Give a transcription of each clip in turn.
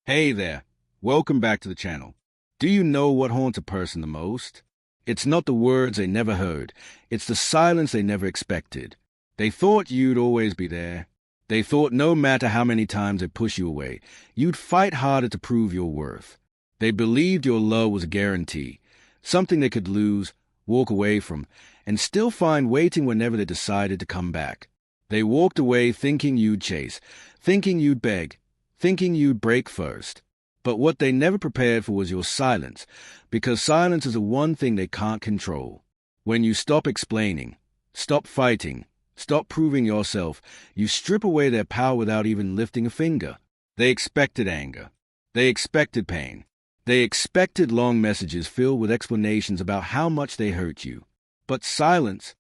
Hey there, welcome back to the channel. Do you know what haunts a person the most? It's not the words they never heard, it's the silence they never expected. They thought you'd always be there. They thought no matter how many times they push you away, you'd fight harder to prove your worth. They believed your love was a guarantee, something they could lose, walk away from, and still find waiting whenever they decided to come back. They walked away thinking you'd chase, thinking you'd beg, thinking you'd break first. But what they never prepared for was your silence, because silence is the one thing they can't control. When you stop explaining, stop fighting, stop proving yourself, you strip away their power without even lifting a finger. They expected anger. They expected pain. They expected long messages filled with explanations about how much they hurt you. But silence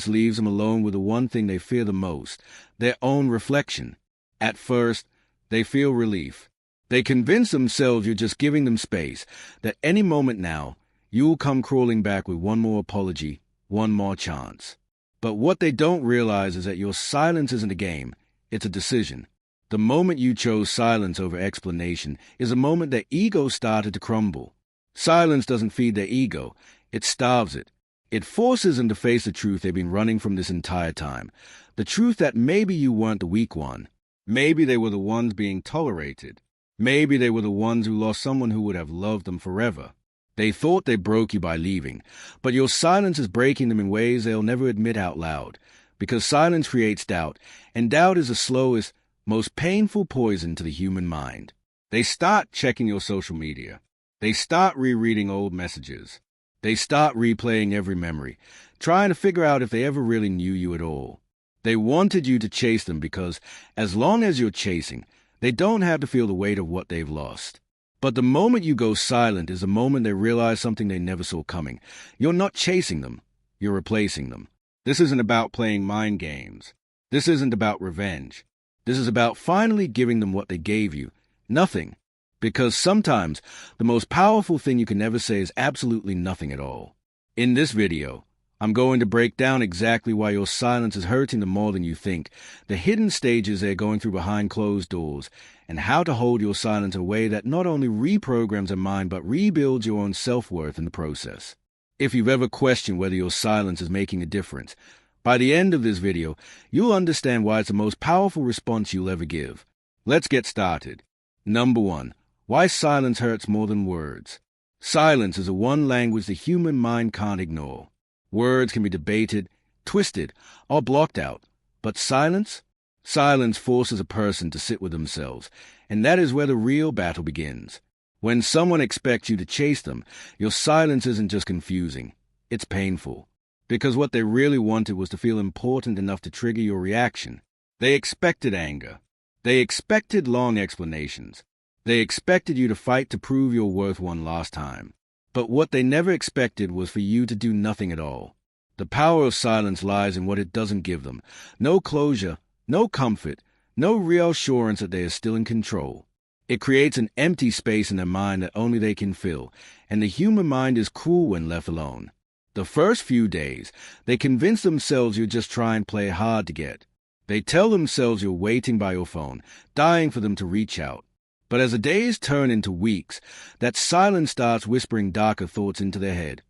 leaves them alone with the one thing they fear the most, their own reflection. At first, they feel relief. They convince themselves you're just giving them space, that any moment now, you'll come crawling back with one more apology, one more chance. But what they don't realize is that your silence isn't a game, it's a decision. The moment you chose silence over explanation is a moment their ego started to crumble. Silence doesn't feed their ego, it starves it. It forces them to face the truth they've been running from this entire time. The truth that maybe you weren't the weak one. Maybe they were the ones being tolerated. Maybe they were the ones who lost someone who would have loved them forever. They thought they broke you by leaving, but your silence is breaking them in ways they'll never admit out loud, because silence creates doubt, and doubt is the slowest, most painful poison to the human mind. They start checking your social media. They start rereading old messages. They start replaying every memory, trying to figure out if they ever really knew you at all. They wanted you to chase them because, as long as you're chasing, they don't have to feel the weight of what they've lost. But the moment you go silent is the moment they realize something they never saw coming. You're not chasing them, you're replacing them. This isn't about playing mind games. This isn't about revenge. This is about finally giving them what they gave you, nothing. Because sometimes the most powerful thing you can ever say is absolutely nothing at all. In this video, I'm going to break down exactly why your silence is hurting them more than you think, the hidden stages they're going through behind closed doors, and how to hold your silence in a way that not only reprograms their mind but rebuilds your own self-worth in the process. If you've ever questioned whether your silence is making a difference, by the end of this video, you'll understand why it's the most powerful response you'll ever give. Let's get started. Number 1. Why silence hurts more than words. Silence is the one language the human mind can't ignore. Words can be debated, twisted, or blocked out. But silence? Silence forces a person to sit with themselves, and that is where the real battle begins. When someone expects you to chase them, your silence isn't just confusing, it's painful. Because what they really wanted was to feel important enough to trigger your reaction. They expected anger. They expected long explanations. They expected you to fight to prove your worth one last time. But what they never expected was for you to do nothing at all. The power of silence lies in what it doesn't give them. No closure, no comfort, no real assurance that they are still in control. It creates an empty space in their mind that only they can fill, and the human mind is cruel when left alone. The first few days, they convince themselves you're just trying to play hard to get. They tell themselves you're waiting by your phone, dying for them to reach out. But as the days turn into weeks, that silence starts whispering darker thoughts into their head.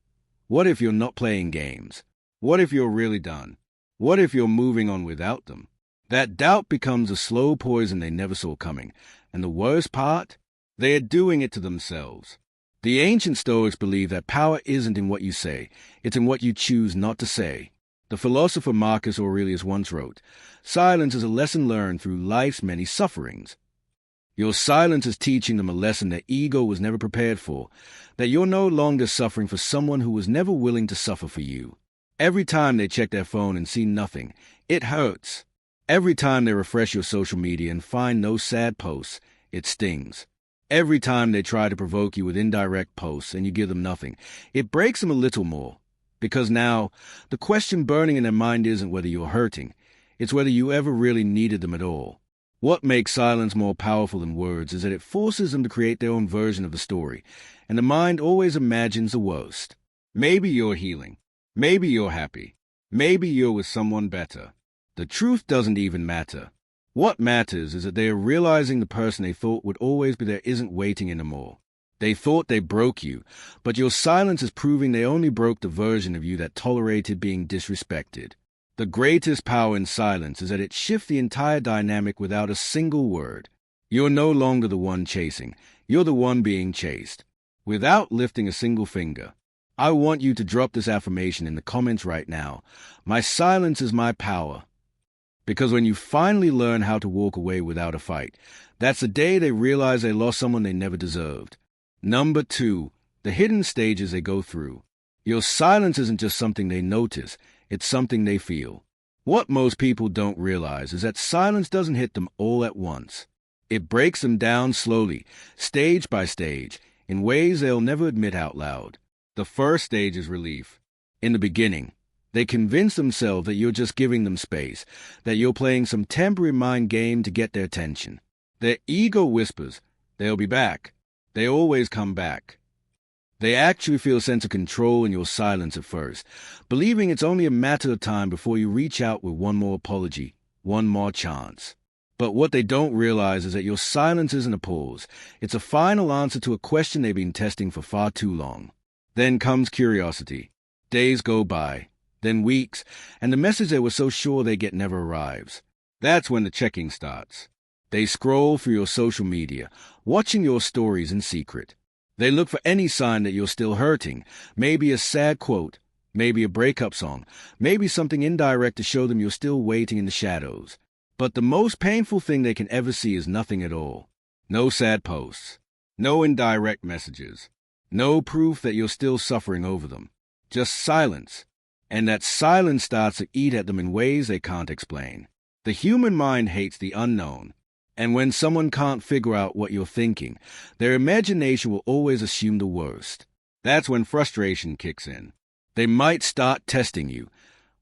What if you're not playing games? What if you're really done? What if you're moving on without them? That doubt becomes a slow poison they never saw coming. And the worst part? They are doing it to themselves. The ancient Stoics believe that power isn't in what you say, it's in what you choose not to say. The philosopher Marcus Aurelius once wrote, "Silence is a lesson learned through life's many sufferings." Your silence is teaching them a lesson their ego was never prepared for, that you're no longer suffering for someone who was never willing to suffer for you. Every time they check their phone and see nothing, it hurts. Every time they refresh your social media and find no sad posts, it stings. Every time they try to provoke you with indirect posts and you give them nothing, it breaks them a little more. Because now, the question burning in their mind isn't whether you're hurting, it's whether you ever really needed them at all. What makes silence more powerful than words is that it forces them to create their own version of the story, and the mind always imagines the worst. Maybe you're healing. Maybe you're happy. Maybe you're with someone better. The truth doesn't even matter. What matters is that they are realizing the person they thought would always be there isn't waiting anymore. They thought they broke you, but your silence is proving they only broke the version of you that tolerated being disrespected. The greatest power in silence is that it shifts the entire dynamic without a single word. You're no longer the one chasing. You're the one being chased. Without lifting a single finger. I want you to drop this affirmation in the comments right now. My silence is my power. Because when you finally learn how to walk away without a fight, that's the day they realize they lost someone they never deserved. Number 2, the hidden stages they go through. Your silence isn't just something they notice, it's something they feel. What most people don't realize is that silence doesn't hit them all at once. It breaks them down slowly, stage by stage, in ways they'll never admit out loud. The first stage is relief. In the beginning, they convince themselves that you're just giving them space, that you're playing some temporary mind game to get their attention. Their ego whispers, they'll be back. They always come back. They actually feel a sense of control in your silence at first, believing it's only a matter of time before you reach out with one more apology, one more chance. But what they don't realize is that your silence isn't a pause. It's a final answer to a question they've been testing for far too long. Then comes curiosity. Days go by, then weeks, and the message they were so sure they get never arrives. That's when the checking starts. They scroll through your social media, watching your stories in secret. They look for any sign that you're still hurting, maybe a sad quote, maybe a breakup song, maybe something indirect to show them you're still waiting in the shadows. But the most painful thing they can ever see is nothing at all. No sad posts, no indirect messages, no proof that you're still suffering over them. Just silence. And that silence starts to eat at them in ways they can't explain. The human mind hates the unknown. And when someone can't figure out what you're thinking, their imagination will always assume the worst. That's when frustration kicks in. They might start testing you,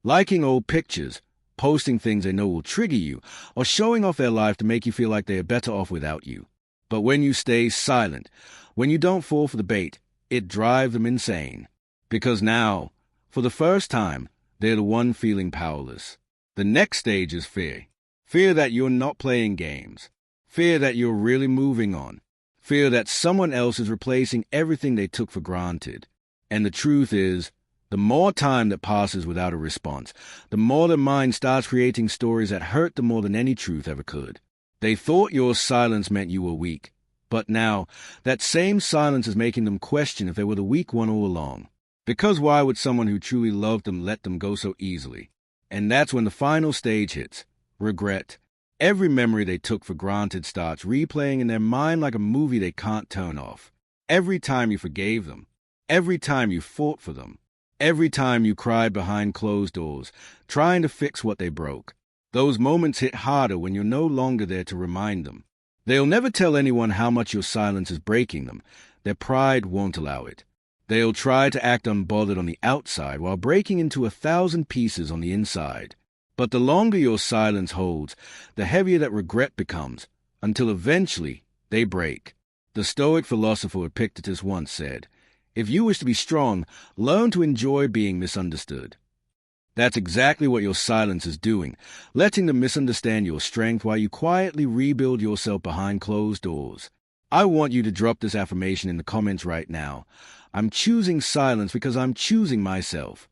liking old pictures, posting things they know will trigger you, or showing off their life to make you feel like they are better off without you. But when you stay silent, when you don't fall for the bait, it drives them insane. Because now, for the first time, they're the one feeling powerless. The next stage is fear. Fear that you're not playing games. Fear that you're really moving on. Fear that someone else is replacing everything they took for granted. And the truth is, the more time that passes without a response, the more the mind starts creating stories that hurt them more than any truth ever could. They thought your silence meant you were weak. But now, that same silence is making them question if they were the weak one all along. Because why would someone who truly loved them let them go so easily? And that's when the final stage hits. Regret. Every memory they took for granted starts replaying in their mind like a movie they can't turn off. Every time you forgave them. Every time you fought for them. Every time you cried behind closed doors, trying to fix what they broke. Those moments hit harder when you're no longer there to remind them. They'll never tell anyone how much your silence is breaking them. Their pride won't allow it. They'll try to act unbothered on the outside while breaking into 1,000 pieces on the inside. But the longer your silence holds, the heavier that regret becomes, until eventually they break. The Stoic philosopher Epictetus once said, "If you wish to be strong, learn to enjoy being misunderstood." That's exactly what your silence is doing, letting them misunderstand your strength while you quietly rebuild yourself behind closed doors. I want you to drop this affirmation in the comments right now. I'm choosing silence because I'm choosing myself.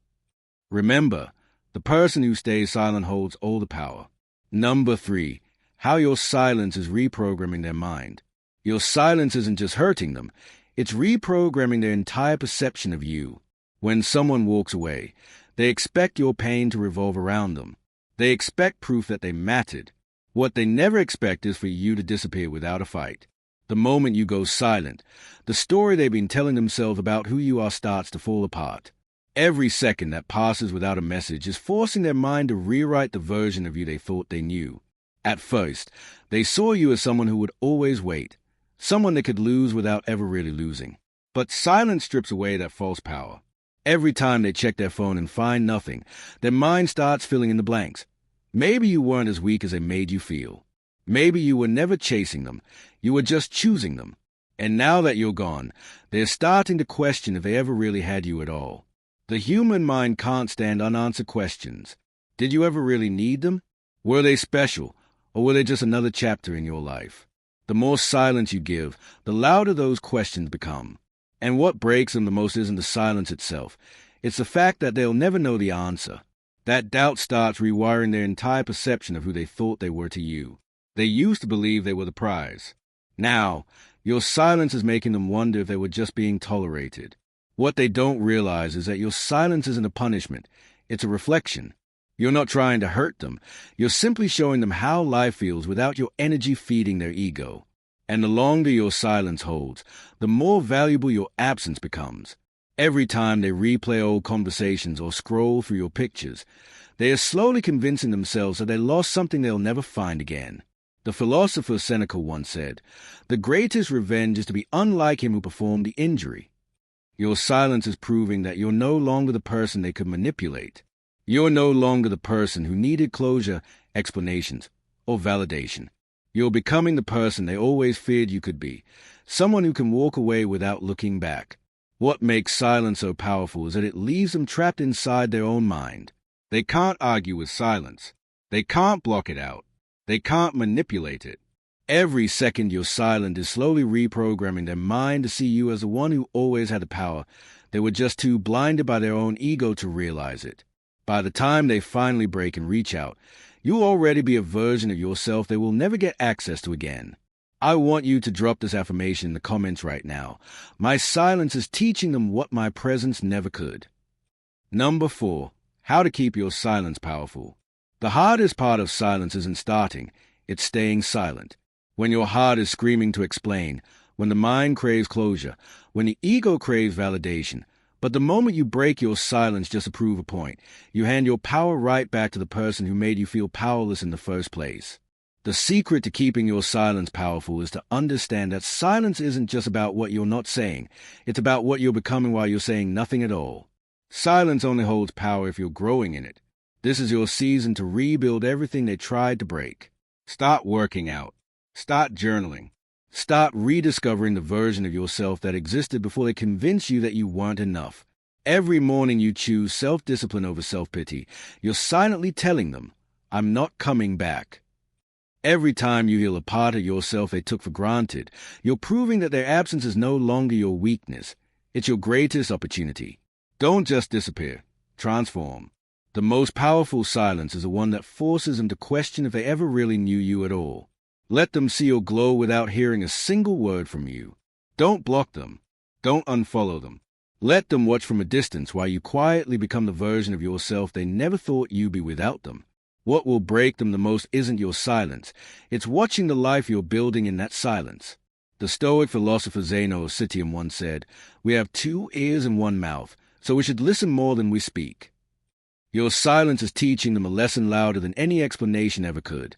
Remember, the person who stays silent holds all the power. Number 3, how your silence is reprogramming their mind. Your silence isn't just hurting them, it's reprogramming their entire perception of you. When someone walks away, they expect your pain to revolve around them. They expect proof that they mattered. What they never expect is for you to disappear without a fight. The moment you go silent, the story they've been telling themselves about who you are starts to fall apart. Every second that passes without a message is forcing their mind to rewrite the version of you they thought they knew. At first, they saw you as someone who would always wait, someone they could lose without ever really losing. But silence strips away that false power. Every time they check their phone and find nothing, their mind starts filling in the blanks. Maybe you weren't as weak as they made you feel. Maybe you were never chasing them, you were just choosing them. And now that you're gone, they're starting to question if they ever really had you at all. The human mind can't stand unanswered questions. Did you ever really need them? Were they special? Or were they just another chapter in your life? The more silence you give, the louder those questions become. And what breaks them the most isn't the silence itself. It's the fact that they'll never know the answer. That doubt starts rewiring their entire perception of who they thought they were to you. They used to believe they were the prize. Now, your silence is making them wonder if they were just being tolerated. What they don't realize is that your silence isn't a punishment. It's a reflection. You're not trying to hurt them. You're simply showing them how life feels without your energy feeding their ego. And the longer your silence holds, the more valuable your absence becomes. Every time they replay old conversations or scroll through your pictures, they are slowly convincing themselves that they lost something they'll never find again. The philosopher Seneca once said, "The greatest revenge is to be unlike him who performed the injury." Your silence is proving that you're no longer the person they could manipulate. You're no longer the person who needed closure, explanations, or validation. You're becoming the person they always feared you could be, someone who can walk away without looking back. What makes silence so powerful is that it leaves them trapped inside their own mind. They can't argue with silence. They can't block it out. They can't manipulate it. Every second you're silent is slowly reprogramming their mind to see you as the one who always had the power. They were just too blinded by their own ego to realize it. By the time they finally break and reach out, you'll already be a version of yourself they will never get access to again. I want you to drop this affirmation in the comments right now. My silence is teaching them what my presence never could. Number 4. How to keep your silence powerful. The hardest part of silence isn't starting, it's staying silent. When your heart is screaming to explain, when the mind craves closure, when the ego craves validation. But the moment you break your silence just to prove a point, you hand your power right back to the person who made you feel powerless in the first place. The secret to keeping your silence powerful is to understand that silence isn't just about what you're not saying. It's about what you're becoming while you're saying nothing at all. Silence only holds power if you're growing in it. This is your season to rebuild everything they tried to break. Start working out. Start journaling. Start rediscovering the version of yourself that existed before they convinced you that you weren't enough. Every morning you choose self-discipline over self-pity. You're silently telling them, "I'm not coming back." Every time you heal a part of yourself they took for granted, you're proving that their absence is no longer your weakness. It's your greatest opportunity. Don't just disappear. Transform. The most powerful silence is the one that forces them to question if they ever really knew you at all. Let them see your glow without hearing a single word from you. Don't block them. Don't unfollow them. Let them watch from a distance while you quietly become the version of yourself they never thought you'd be without them. What will break them the most isn't your silence. It's watching the life you're building in that silence. The Stoic philosopher Zeno of Citium once said, "We have 2 ears and 1 mouth, so we should listen more than we speak." Your silence is teaching them a lesson louder than any explanation ever could,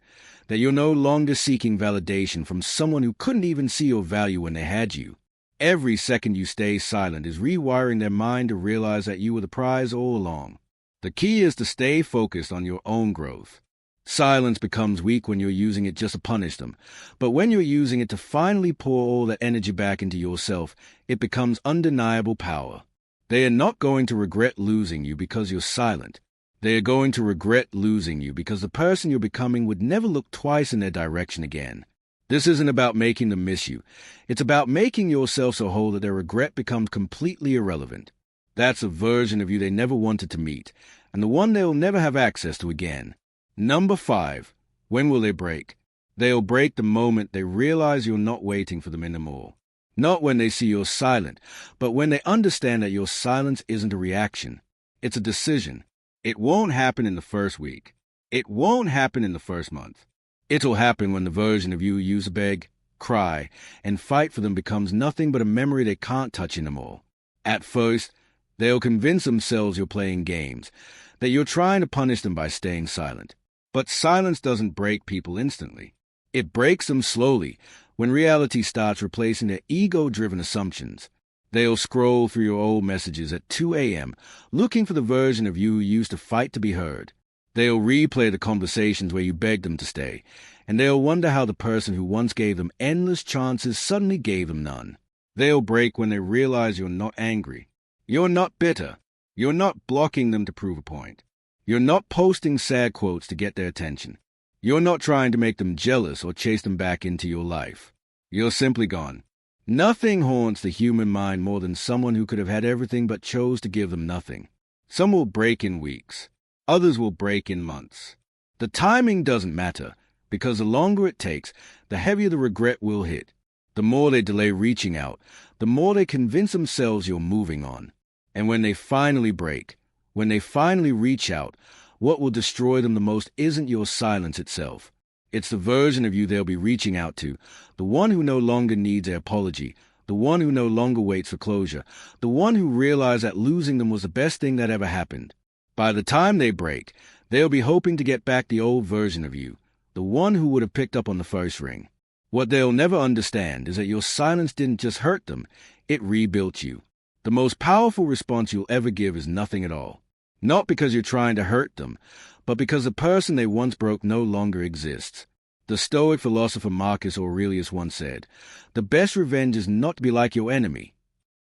that you're no longer seeking validation from someone who couldn't even see your value when they had you. Every second you stay silent is rewiring their mind to realize that you were the prize all along. The key is to stay focused on your own growth. Silence becomes weak when you're using it just to punish them, but when you're using it to finally pour all that energy back into yourself, it becomes undeniable power. They are not going to regret losing you because you're silent. They are going to regret losing you because the person you're becoming would never look twice in their direction again. This isn't about making them miss you. It's about making yourself so whole that their regret becomes completely irrelevant. That's a version of you they never wanted to meet, and the one they'll never have access to again. Number 5. When will they break? They'll break the moment they realize you're not waiting for them anymore. Not when they see you're silent, but when they understand that your silence isn't a reaction. It's a decision. It won't happen in the first week. It won't happen in the first month. It'll happen when the version of you who used to beg, cry, and fight for them becomes nothing but a memory they can't touch anymore. At first, they'll convince themselves you're playing games, that you're trying to punish them by staying silent. But silence doesn't break people instantly. It breaks them slowly, when reality starts replacing their ego-driven assumptions. They'll scroll through your old messages at 2 a.m., looking for the version of you who used to fight to be heard. They'll replay the conversations where you begged them to stay, and they'll wonder how the person who once gave them endless chances suddenly gave them none. They'll break when they realize you're not angry. You're not bitter. You're not blocking them to prove a point. You're not posting sad quotes to get their attention. You're not trying to make them jealous or chase them back into your life. You're simply gone. Nothing haunts the human mind more than someone who could have had everything but chose to give them nothing. Some will break in weeks. Others will break in months. The timing doesn't matter, because the longer it takes, the heavier the regret will hit. The more they delay reaching out, the more they convince themselves you're moving on. And when they finally break, when they finally reach out, what will destroy them the most isn't your silence itself. It's the version of you they'll be reaching out to, the one who no longer needs an apology, the one who no longer waits for closure, the one who realized that losing them was the best thing that ever happened. By the time they break, they'll be hoping to get back the old version of you, the one who would have picked up on the first ring. What they'll never understand is that your silence didn't just hurt them, it rebuilt you. The most powerful response you'll ever give is nothing at all. Not because you're trying to hurt them, but because the person they once broke no longer exists. The Stoic philosopher Marcus Aurelius once said, "The best revenge is not to be like your enemy."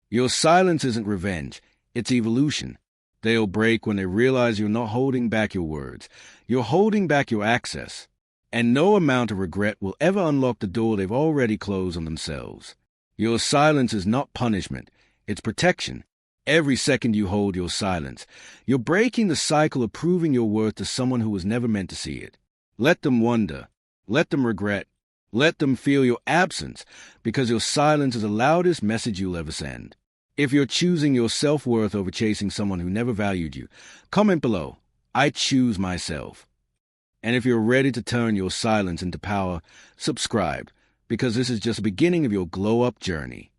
Your silence isn't revenge, it's evolution. They'll break when they realize you're not holding back your words. You're holding back your access. And no amount of regret will ever unlock the door they've already closed on themselves. Your silence is not punishment, it's protection. Every second you hold your silence, you're breaking the cycle of proving your worth to someone who was never meant to see it. Let them wonder. Let them regret. Let them feel your absence, because your silence is the loudest message you'll ever send. If you're choosing your self-worth over chasing someone who never valued you, comment below, "I choose myself." And if you're ready to turn your silence into power, subscribe, because this is just the beginning of your glow-up journey.